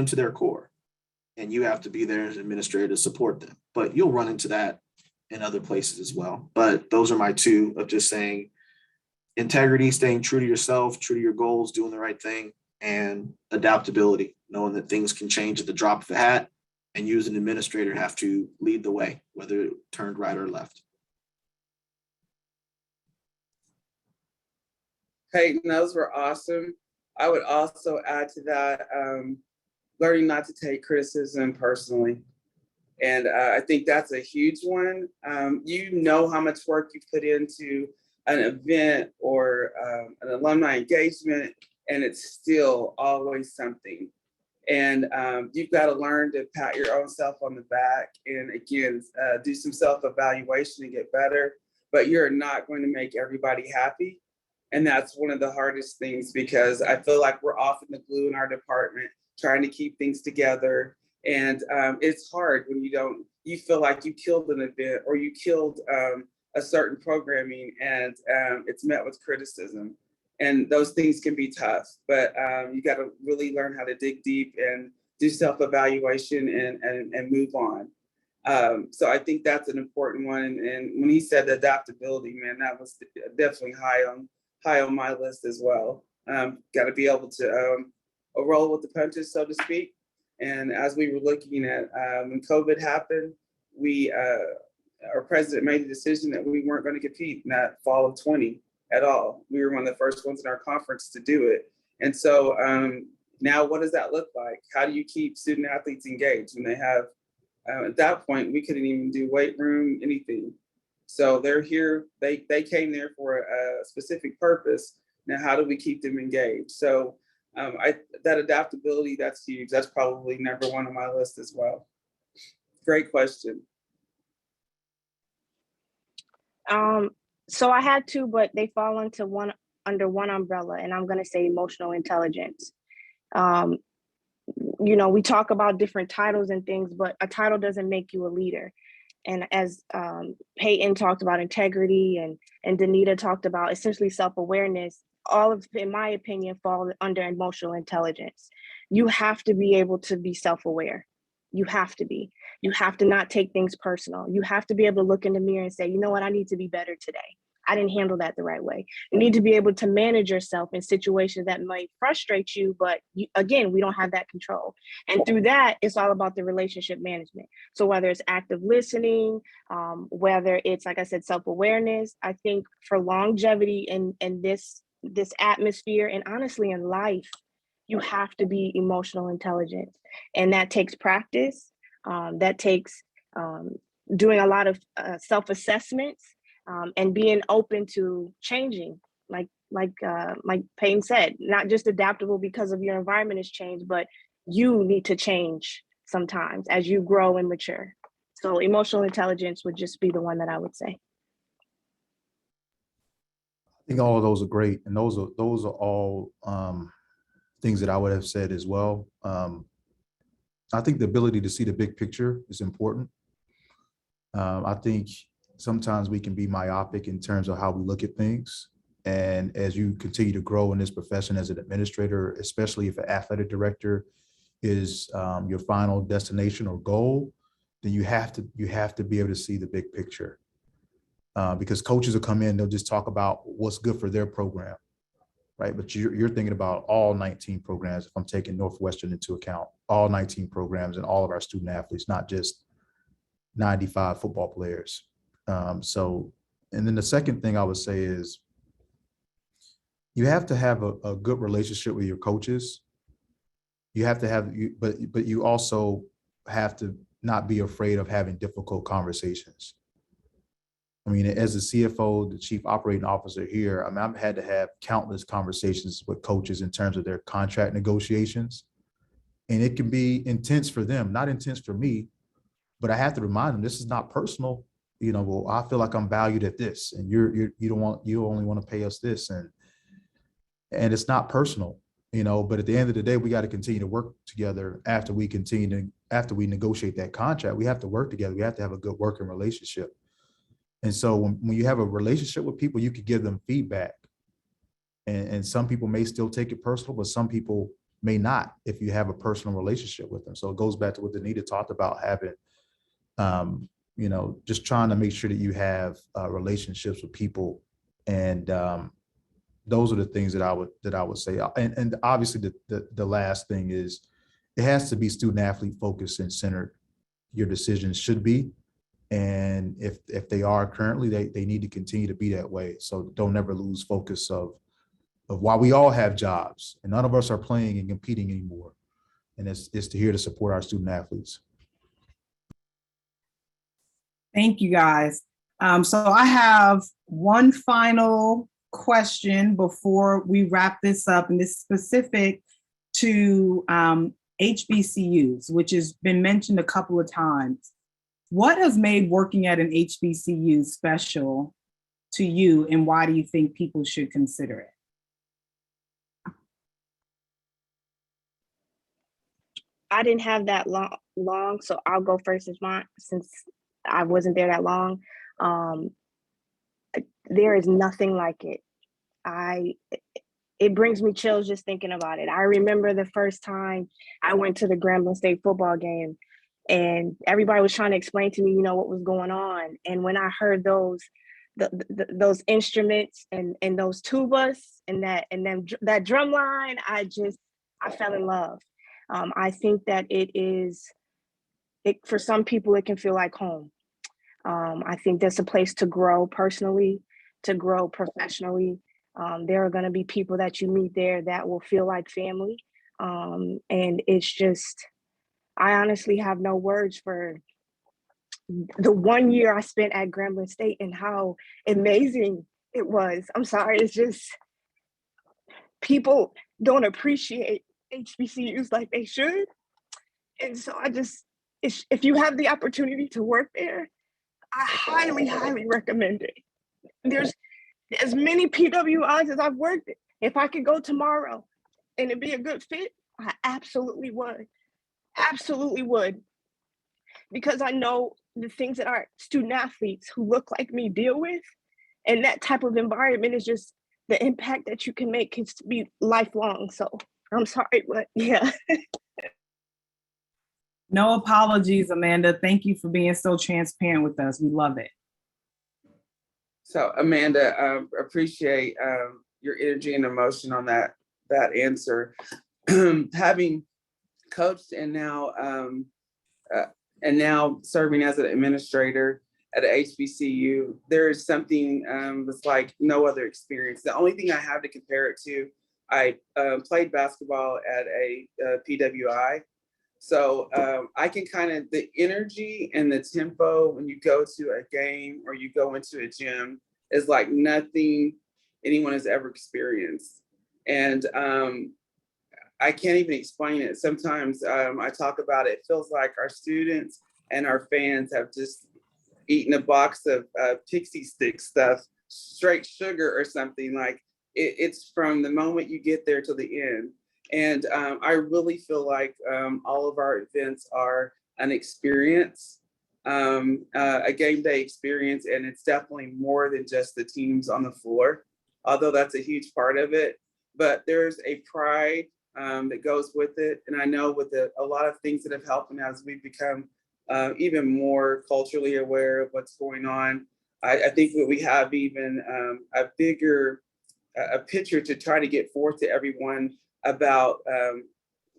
to their core. And you have to be there as an administrator to support them. But you'll run into that in other places as well. But those are my two, of just saying integrity, staying true to yourself, true to your goals, doing the right thing, and adaptability, knowing that things can change at the drop of a hat and you as an administrator have to lead the way, whether it turned right or left. Peyton, those were awesome. I would also add to that, learning not to take criticism personally. And I think that's a huge one. You know how much work you put into an event or an alumni engagement, and it's still always something. And you've got to learn to pat your own self on the back and again, do some self-evaluation and get better, but you're not going to make everybody happy. And that's one of the hardest things because I feel like we're often the glue in our department trying to keep things together. And it's hard when you feel like you killed an event or you killed a certain programming and it's met with criticism. And those things can be tough, but you got to really learn how to dig deep and do self-evaluation and move on. So I think that's an important one. And when he said adaptability, man, that was definitely high on my list as well. Got to be able to roll with the punches, so to speak. And as we were looking at when COVID happened, our president made the decision that we weren't going to compete in that fall of 20 at all. We were one of the first ones in our conference to do it. And so now what does that look like? How do you keep student athletes engaged when they have, at that point, we couldn't even do weight room, anything. So they're here, they came there for a specific purpose. Now, how do we keep them engaged? So that adaptability, that's huge. That's probably number one on my list as well. Great question. So I had two, but they fall under one umbrella, and I'm going to say emotional intelligence. We talk about different titles and things, but a title doesn't make you a leader. And as Peyton talked about integrity and Danita talked about essentially self-awareness, all of, in my opinion, fall under emotional intelligence. You have to be able to be self-aware. You have to be. You have to not take things personal. You have to be able to look in the mirror and say, you know what, I need to be better today. I didn't handle that the right way. You need to be able to manage yourself in situations that might frustrate you, but again, we don't have that control. And through that, it's all about the relationship management. So whether it's active listening, whether it's, like I said, self-awareness, I think for longevity in this atmosphere and honestly in life, you have to be emotional intelligent. And that takes practice. That takes doing a lot of self-assessments and being open to changing. Like Payne said, not just adaptable because of your environment has changed, but you need to change sometimes as you grow and mature. So emotional intelligence would just be the one that I would say. I think all of those are great, and those are all things that I would have said as well. I think the ability to see the big picture is important. I think sometimes we can be myopic in terms of how we look at things. And as you continue to grow in this profession as an administrator, especially if an athletic director is your final destination or goal, then you have to be able to see the big picture. Because coaches will come in, they'll just talk about what's good for their program, right? But you're thinking about all 19 programs, if I'm taking Northwestern into account, all 19 programs and all of our student athletes, not just 95 football players. And then the second thing I would say is you have to have a good relationship with your coaches. You have to have, but you also have to not be afraid of having difficult conversations. I mean, as a CFO, the chief operating officer here, I mean, I've had to have countless conversations with coaches in terms of their contract negotiations. And it can be intense for them, not intense for me, but I have to remind them this is not personal. Well, I feel like I'm valued at this, and you only want to pay us this, and it's not personal, but at the end of the day, we got to continue to work together after we negotiate that contract. We have to work together. We have to have a good working relationship. And so when you have a relationship with people, you could give them feedback, and some people may still take it personal, but some people may not if you have a personal relationship with them. So it goes back to what Danita talked about, having just trying to make sure that you have relationships with people. And those are the things that I would say. And obviously the last thing is it has to be student athlete focused and centered. your decisions should be. And if they are currently, they need to continue to be that way. So don't ever lose focus of why we all have jobs and none of us are playing and competing anymore. And it's to here to support our student athletes. Thank you, guys. So I have one final question before we wrap this up, and this is specific to HBCUs, which has been mentioned a couple of times. What has made working at an HBCU special to you, and why do you think people should consider it? I didn't have that long, so I'll go first since I wasn't there that long. There is nothing like it. It brings me chills just thinking about it. I remember the first time I went to the Grambling State football game, and everybody was trying to explain to me, what was going on. And when I heard those instruments and those tubas and then that drum line, I fell in love. I think that for some people, it can feel like home. I think that's a place to grow personally, to grow professionally. There are going to be people that you meet there that will feel like family. And it's just, I honestly have no words for the 1 year I spent at Grambling State and how amazing it was. I'm sorry, it's just, people don't appreciate HBCUs like they should. And so if you have the opportunity to work there, I highly, highly recommend it. There's as many PWIs as I've worked at. If I could go tomorrow and it'd be a good fit, I absolutely would. Absolutely would. Because I know the things that our student athletes who look like me deal with, and that type of environment is just the impact that you can make can be lifelong. So I'm sorry, but yeah. No apologies, Amanda. Thank you for being so transparent with us. We love it. So Amanda, appreciate your energy and emotion on that answer. Having coached and now serving as an administrator at a HBCU, there is something that's like no other experience. The only thing I have to compare it to, I played basketball at a PWI. So I can the energy and the tempo when you go to a game or you go into a gym is like nothing anyone has ever experienced. And I can't even explain it. Sometimes I talk about it. It feels like our students and our fans have just eaten a box of pixie stick stuff, straight sugar or something. Like it's from the moment you get there to the end. And I really feel like all of our events are an experience, a game day experience, and it's definitely more than just the teams on the floor, although that's a huge part of it. But there's a pride that goes with it. And I know with a lot of things that have helped, and as we've become even more culturally aware of what's going on, I think that we have even a bigger picture to try to get forth to everyone about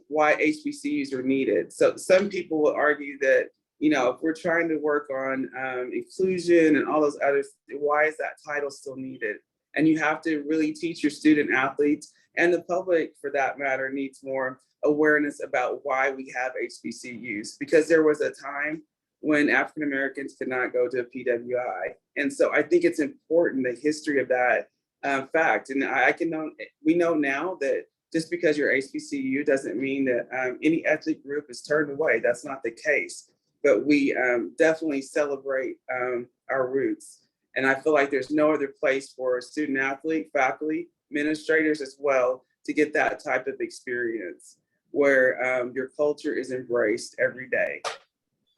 why HBCUs are needed. So some people will argue that, if we're trying to work on inclusion and all those others, why is that title still needed? And you have to really teach your student athletes, and the public for that matter needs more awareness about why we have HBCUs, because there was a time when African Americans could not go to a PWI. And so I think it's important, the history of that fact. And we know now that just because you're HBCU doesn't mean that any ethnic group is turned away. That's not the case. But we definitely celebrate our roots. And I feel like there's no other place for a student athlete, faculty, administrators as well, to get that type of experience where your culture is embraced every day.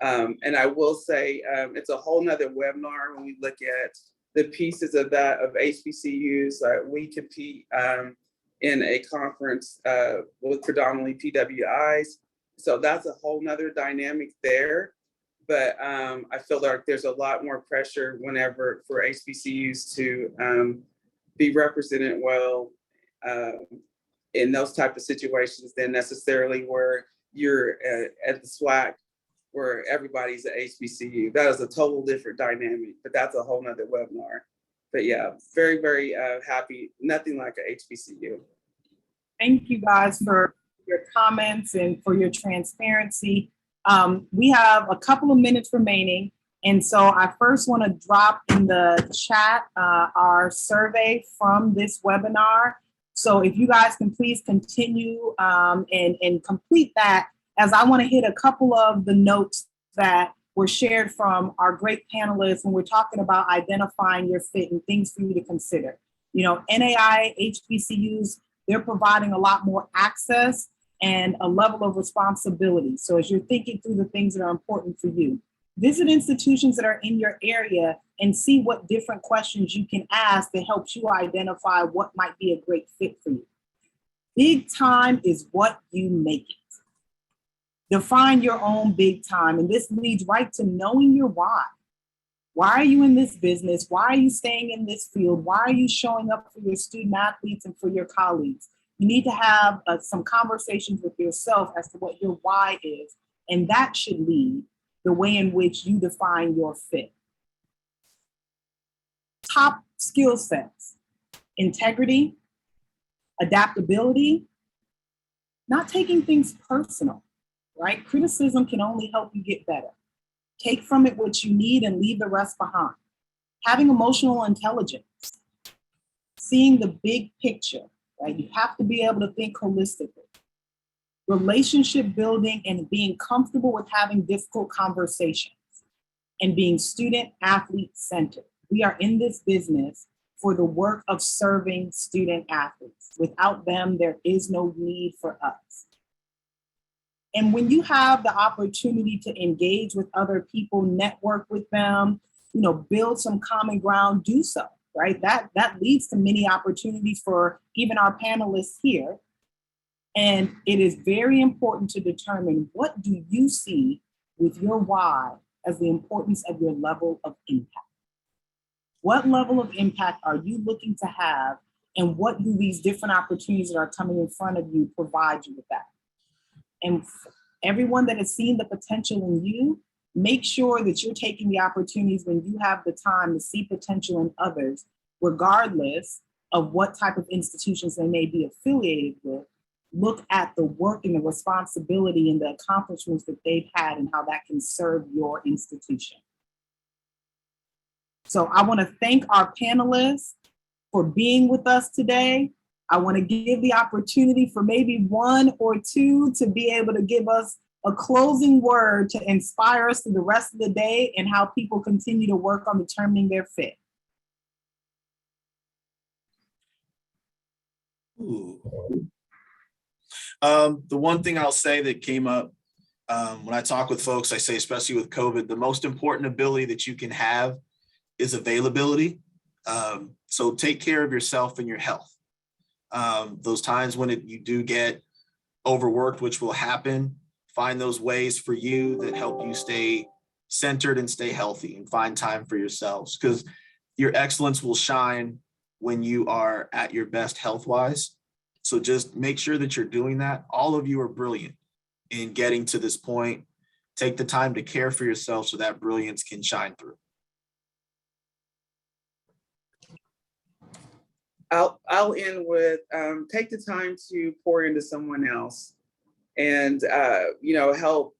And I will say it's a whole nother webinar when we look at the pieces of HBCUs. We compete in a conference with predominantly PWIs. So that's a whole nother dynamic there. But I feel like there's a lot more pressure whenever for HBCUs to be represented well in those type of situations than necessarily where you're at the SWAC where everybody's at HBCU. That is a total different dynamic, but that's a whole nother webinar. But yeah, very, very happy. Nothing like a HBCU. Thank you guys for your comments and for your transparency. We have a couple of minutes remaining. And so I first want to drop in the chat our survey from this webinar. So if you guys can please continue and complete that, as I want to hit a couple of the notes that were shared from our great panelists when we're talking about identifying your fit and things for you to consider. You know, NAI, HBCUs, they're providing a lot more access and a level of responsibility. So as you're thinking through the things that are important for you, visit institutions that are in your area and see what different questions you can ask that helps you identify what might be a great fit for you. Big time is what you make it. Define your own big time. And this leads right to knowing your why. Why are you in this business? Why are you staying in this field? Why are you showing up for your student athletes and for your colleagues? You need to have some conversations with yourself as to what your why is. And that should lead the way in which you define your fit. Top skill sets: integrity, adaptability, not taking things personal, right? Criticism can only help you get better. Take from it what you need and leave the rest behind. Having emotional intelligence, seeing the big picture, right? You have to be able to think holistically. Relationship building and being comfortable with having difficult conversations and being student athlete centered. We are in this business for the work of serving student athletes. Without them, there is no need for us. And when you have the opportunity to engage with other people, network with them, you know, build some common ground, do so, right? That leads to many opportunities for even our panelists here. And it is very important to determine, what do you see with your why as the importance of your level of impact? What level of impact are you looking to have, and what do these different opportunities that are coming in front of you provide you with that? And everyone that has seen the potential in you, make sure that you're taking the opportunities when you have the time to see potential in others, regardless of what type of institutions they may be affiliated with. Look at the work and the responsibility and the accomplishments that they've had and how that can serve your institution. So I want to thank our panelists for being with us today. I want to give the opportunity for maybe one or two to be able to give us a closing word to inspire us through the rest of the day and how people continue to work on determining their fit. Ooh. The one thing I'll say that came up when I talk with folks, I say, especially with COVID, the most important ability that you can have is availability. So take care of yourself and your health. Those times when you do get overworked, which will happen, find those ways for you that help you stay centered and stay healthy, and find time for yourselves, because your excellence will shine when you are at your best health-wise. So just make sure that you're doing that. All of you are brilliant in getting to this point. Take the time to care for yourself so that brilliance can shine through. I'll end with take the time to pour into someone else, and help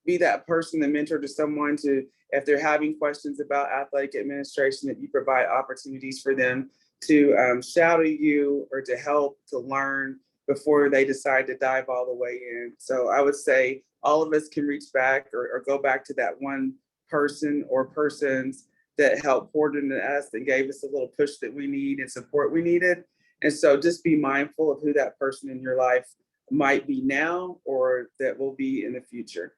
be that person, the mentor to someone, to, if they're having questions about athletic administration, that you provide opportunities for them to shadow you or to help to learn before they decide to dive all the way in. So I would say all of us can reach back or go back to that one person or persons that helped pour into us, that gave us a little push that we need and support we needed. And so just be mindful of who that person in your life might be now or that will be in the future.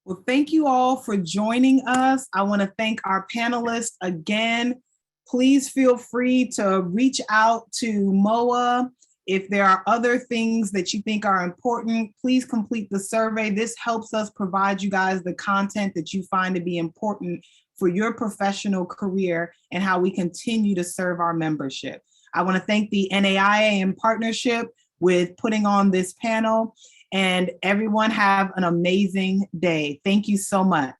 Well, thank you all for joining us. I want to thank our panelists again. Please feel free to reach out to Moaa. If there are other things that you think are important, please complete the survey. This helps us provide you guys the content that you find to be important for your professional career and how we continue to serve our membership. I want to thank the NAIA in partnership with putting on this panel, and everyone have an amazing day. Thank you so much.